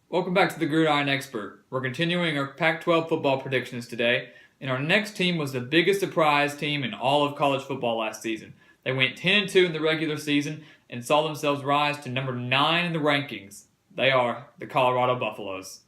Welcome back to the Gridiron Expert. We're continuing our Pac-12 football predictions today, and our next team was the biggest surprise team in all of college football last season. They went 10-2 in the regular season and saw themselves rise to number 9 in the rankings. They are the Colorado Buffaloes.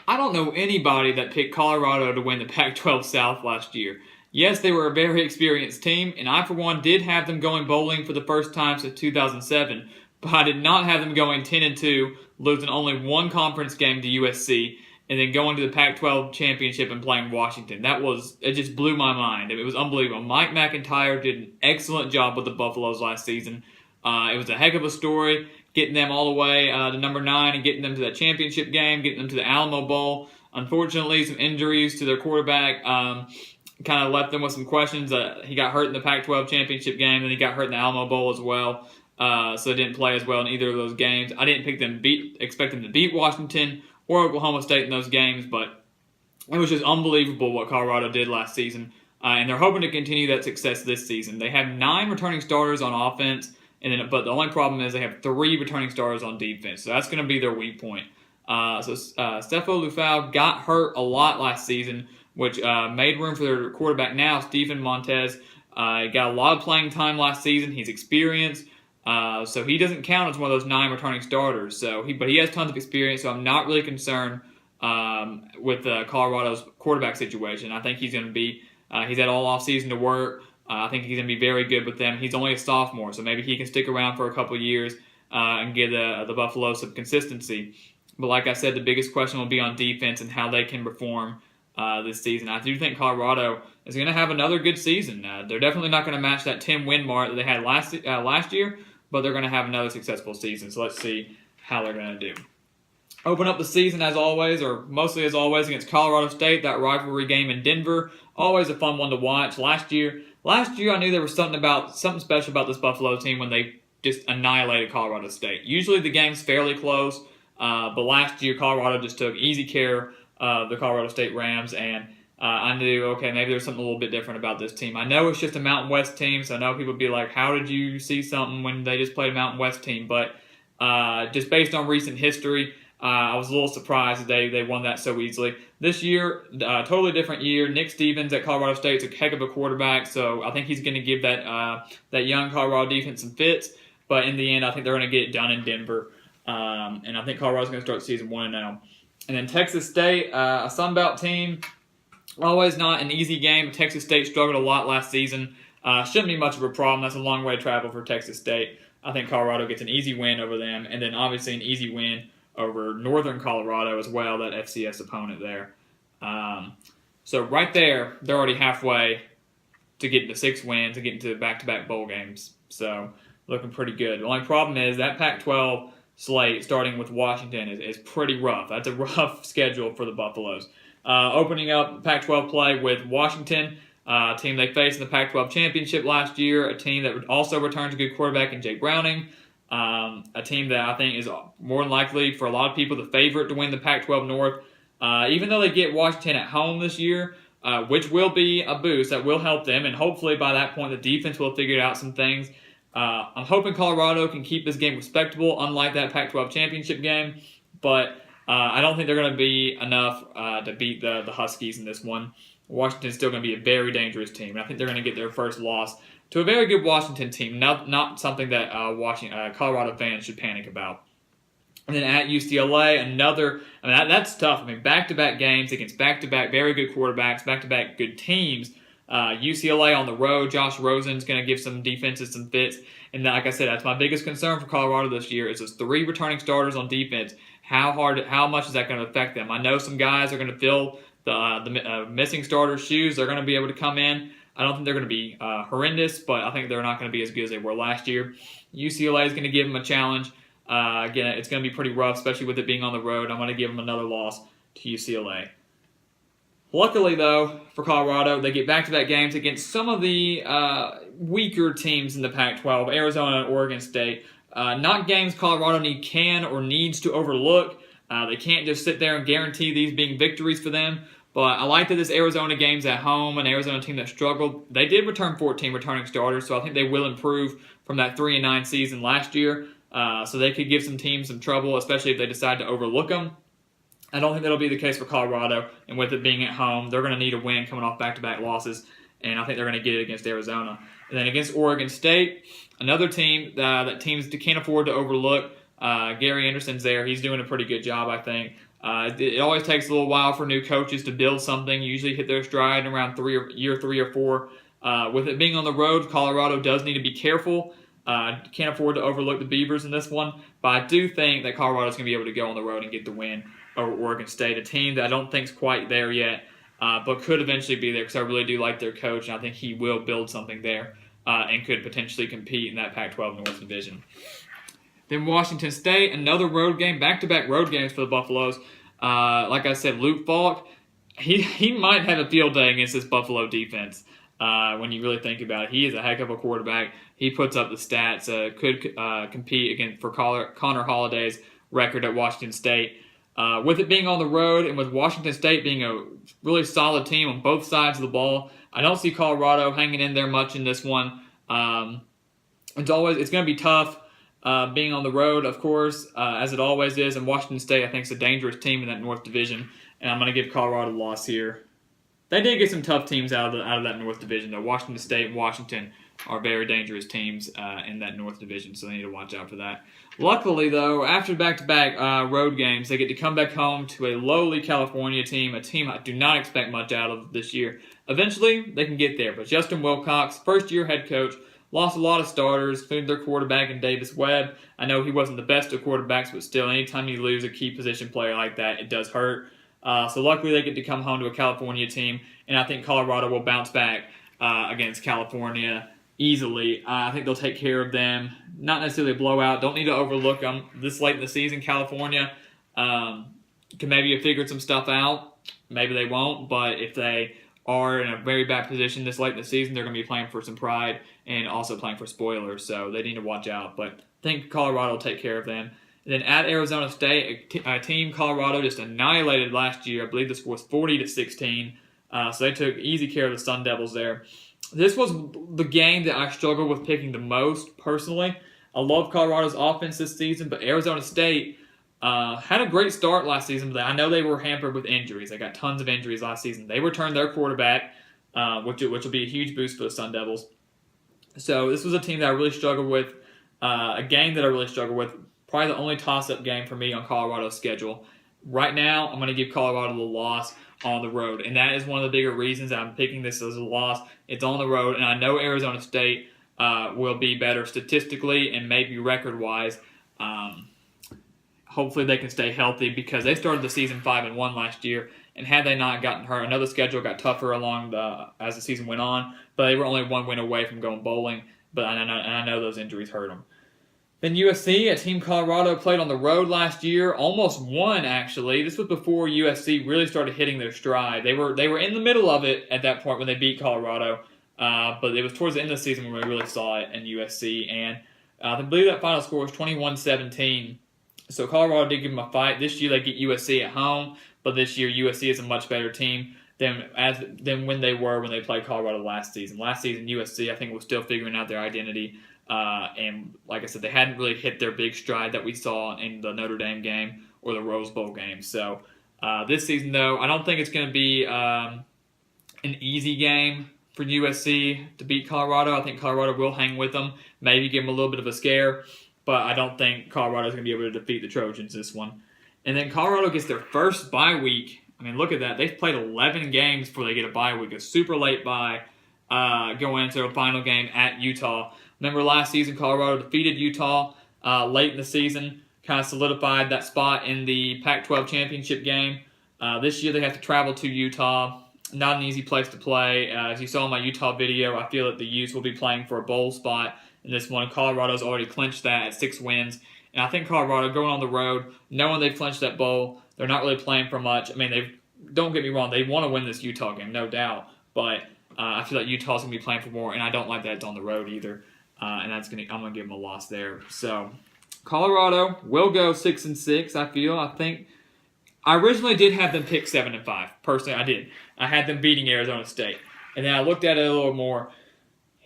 I don't know anybody that picked Colorado to win the Pac-12 South last year. Yes, they were a very experienced team, and I, for one, did have them going bowling for the first time since 2007, but I did not have them going 10-2, losing only one conference game to USC, and then going to the Pac-12 championship and playing Washington. It just blew my mind. It was unbelievable. Mike McIntyre did an excellent job with the Buffaloes last season. It was a heck of a story, getting them all the way to number 9 and getting them to that championship game, getting them to the Alamo Bowl. Unfortunately, some injuries to their quarterback kind of left them with some questions. He got hurt in the Pac-12 championship game, and he got hurt in the Alamo Bowl as well. So they didn't play as well in either of those games. I didn't expect them to beat Washington or Oklahoma State in those games, but it was just unbelievable what Colorado did last season. And they're hoping to continue that success this season. They have 9 returning starters on offense, but the only problem is they have 3 returning starters on defense. So that's going to be their weak point. Stefo Lufau got hurt a lot last season, which made room for their quarterback now, Stephen Montez. He got a lot of playing time last season. He's experienced. So he doesn't count as one of those 9 returning starters. But he has tons of experience, so I'm not really concerned with Colorado's quarterback situation. I think he's going to be he's had all offseason to work. I think he's going to be very good with them. He's only a sophomore, so maybe he can stick around for a couple of years and give the Buffalo some consistency. But like I said, the biggest question will be on defense and how they can perform this season. I do think Colorado is going to have another good season. They're definitely not going to match that 10-win mark that they had last year, but they're going to have another successful season. So let's see how they're going to do. Open up the season as always, or mostly as always, against Colorado State, that rivalry game in Denver. Always a fun one to watch. Last year I knew there was something special about this Buffalo team when they just annihilated Colorado State. Usually the game's fairly close, but last year Colorado just took easy care of the Colorado State Rams, and I knew, okay, maybe there's something a little bit different about this team. I know it's just a Mountain West team, so I know people would be like, how did you see something when they just played a Mountain West team? But just based on recent history, I was a little surprised that they won that so easily. This year, totally different year. Nick Stevens at Colorado State is a heck of a quarterback, so I think he's going to give that young Colorado defense some fits. But in the end, I think they're going to get it done in Denver. And I think Colorado's going to start the season 1-0. And then Texas State, a Sun Belt team, always not an easy game. Texas State struggled a lot last season. Shouldn't be much of a problem. That's a long way to travel for Texas State. I think Colorado gets an easy win over them, and then obviously an easy win over Northern Colorado as well, that FCS opponent there. So right there, they're already halfway to getting to 6 wins and getting to back-to-back bowl games. So looking pretty good. The only problem is that Pac-12 slate, starting with Washington, is pretty rough. That's a rough schedule for the Buffaloes. Opening up Pac-12 play with Washington, a team they faced in the Pac-12 championship last year, a team that also returns a good quarterback in Jay Browning, a team that I think is more than likely, for a lot of people, the favorite to win the Pac-12 North. Even though they get Washington at home this year, which will be a boost, that will help them, and hopefully by that point the defense will have figured out some things. I'm hoping Colorado can keep this game respectable, unlike that Pac-12 championship game, but I don't think they're going to be enough to beat the Huskies in this one. Washington's still going to be a very dangerous team, and I think they're going to get their first loss to a very good Washington team, not something that Colorado fans should panic about. And then at UCLA, that's tough. Back-to-back games against back-to-back very good quarterbacks, back-to-back good teams. UCLA on the road, Josh Rosen's going to give some defenses some fits. And like I said, that's my biggest concern for Colorado this year is those 3 returning starters on defense. How much is that going to affect them? I know some guys are going to fill the missing starters' shoes. They're going to be able to come in. I don't think they're going to be horrendous, but I think they're not going to be as good as they were last year. UCLA is going to give them a challenge. Again, it's going to be pretty rough, especially with it being on the road. I'm going to give them another loss to UCLA. Luckily, though, for Colorado, they get back-to-back games against some of the weaker teams in the Pac-12, Arizona and Oregon State. Not games Colorado can or needs to overlook. They can't just sit there and guarantee these being victories for them. But I like that this Arizona game's at home, an Arizona team that struggled. They did return 14 returning starters, so I think they will improve from that 3-9 season last year. So they could give some teams some trouble, especially if they decide to overlook them. I don't think that'll be the case for Colorado, and with it being at home, they're going to need a win coming off back-to-back losses, and I think they're going to get it against Arizona. And then against Oregon State, another team that teams can't afford to overlook. Gary Anderson's there. He's doing a pretty good job, I think. It always takes a little while for new coaches to build something. Usually hit their stride in around year 3 or 4. With it being on the road, Colorado does need to be careful. Can't afford to overlook the Beavers in this one, but I do think that Colorado's going to be able to go on the road and get the win over Oregon State, a team that I don't think is quite there yet, but could eventually be there because I really do like their coach, and I think he will build something there and could potentially compete in that Pac-12 North Division. Then Washington State, another road game, back-to-back road games for the Buffaloes. Like I said, Luke Falk, he might have a field day against this Buffalo defense. When you really think about it, he is a heck of a quarterback. He puts up the stats. Could compete for Connor Holliday's record at Washington State. With it being on the road and with Washington State being a really solid team on both sides of the ball, I don't see Colorado hanging in there much in this one. It's going to be tough being on the road, of course, as it always is. And Washington State, I think, is a dangerous team in that North Division, and I'm going to give Colorado the loss here. They did get some tough teams out of that North Division, though. Washington State and Washington are very dangerous teams in that North Division, so they need to watch out for that. Luckily, though, after back-to-back road games, they get to come back home to a lowly California team, a team I do not expect much out of this year. Eventually, they can get there, but Justin Wilcox, first-year head coach, lost a lot of starters, including their quarterback in Davis Webb. I know he wasn't the best of quarterbacks, but still, anytime you lose a key position player like that, it does hurt. So luckily they get to come home to a California team, and I think Colorado will bounce back against California easily. I think they'll take care of them. Not necessarily a blowout. Don't need to overlook them this late in the season. California can maybe have figured some stuff out. Maybe they won't, but if they are in a very bad position this late in the season, they're going to be playing for some pride and also playing for spoilers, so they need to watch out. But I think Colorado will take care of them. And then at Arizona State, a team Colorado just annihilated last year. I believe the score was 40-16. So they took easy care of the Sun Devils there. This was the game that I struggled with picking the most, personally. I love Colorado's offense this season, but Arizona State had a great start last season, but I know they were hampered with injuries. They got tons of injuries last season. They returned their quarterback, which will be a huge boost for the Sun Devils. So this was a team that I really struggled with, a game that I really struggled with. Probably the only toss-up game for me on Colorado's schedule. Right now, I'm going to give Colorado the loss on the road, and that is one of the bigger reasons I'm picking this as a loss. It's on the road, and I know Arizona State will be better statistically and maybe record-wise. Hopefully they can stay healthy because they started the season 5-1 last year, and had they not gotten hurt, I know the schedule got tougher as the season went on, but they were only one win away from going bowling, but I know those injuries hurt them. Then USC, a team Colorado played on the road last year, almost won actually. This was before USC really started hitting their stride. They were in the middle of it at that point when they beat Colorado, but it was towards the end of the season when we really saw it in USC. And I believe that final score was 21-17. So Colorado did give them a fight. This year they get USC at home, but this year USC is a much better team than when they were when they played Colorado last season. Last season USC I think was still figuring out their identity. And like I said, they hadn't really hit their big stride that we saw in the Notre Dame game or the Rose Bowl game. So this season, though, I don't think it's going to be an easy game for USC to beat Colorado. I think Colorado will hang with them, maybe give them a little bit of a scare, but I don't think Colorado is going to be able to defeat the Trojans this one. And then Colorado gets their first bye week. I mean, look at that. They've played 11 games before they get a bye week, a super late bye going into their final game at Utah. Remember last season, Colorado defeated Utah late in the season, kind of solidified that spot in the Pac-12 championship game. This year they have to travel to Utah. Not an easy place to play. As you saw in my Utah video, I feel that the Utes will be playing for a bowl spot in this one. Colorado's already clinched that at 6 wins. And I think Colorado going on the road, knowing they've clinched that bowl, they're not really playing for much. I mean, don't get me wrong, they want to win this Utah game, no doubt. But I feel like Utah's going to be playing for more, and I don't like that it's on the road either. And I'm going to give them a loss there. So Colorado will go 6-6. I think I originally did have them pick 7-5. Personally, I did. I had them beating Arizona State, and then I looked at it a little more,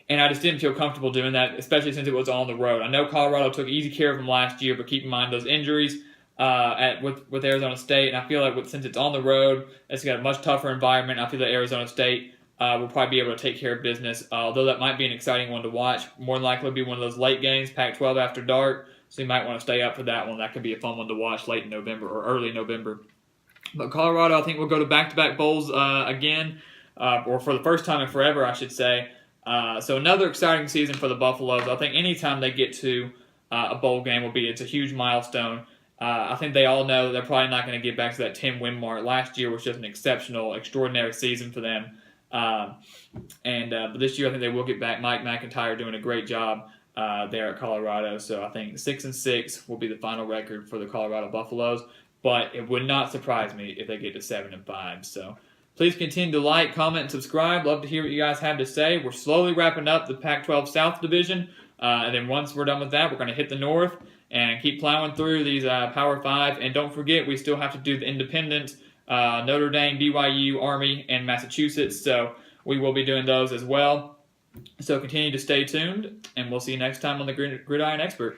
and I just didn't feel comfortable doing that, especially since it was on the road. I know Colorado took easy care of them last year, but keep in mind those injuries. with Arizona State, and I feel like since it's on the road, it's got a much tougher environment. I feel that Arizona State will probably be able to take care of business, although that might be an exciting one to watch. More than likely be one of those late games, Pac-12 after dark, so you might want to stay up for that one. That could be a fun one to watch late in November or early November. But Colorado, I think, will go to back-to-back bowls again, or for the first time in forever, I should say. So another exciting season for the Buffaloes. I think anytime they get to a bowl game it's a huge milestone. I think they all know they're probably not going to get back to that 10-win mark. Last year was just an exceptional, extraordinary season for them. But this year I think they will get back. Mike McIntyre doing a great job there at Colorado. So I think 6-6 will be the final record for the Colorado Buffaloes. But it would not surprise me if they get to 7-5. So please continue to like, comment, and subscribe. Love to hear what you guys have to say. We're slowly wrapping up the Pac-12 South Division. And then once we're done with that, we're going to hit the North and keep plowing through these Power 5. And don't forget, we still have to do the independent Notre Dame, BYU, Army, and Massachusetts. So we will be doing those as well. So continue to stay tuned, and we'll see you next time on the Gridiron Expert.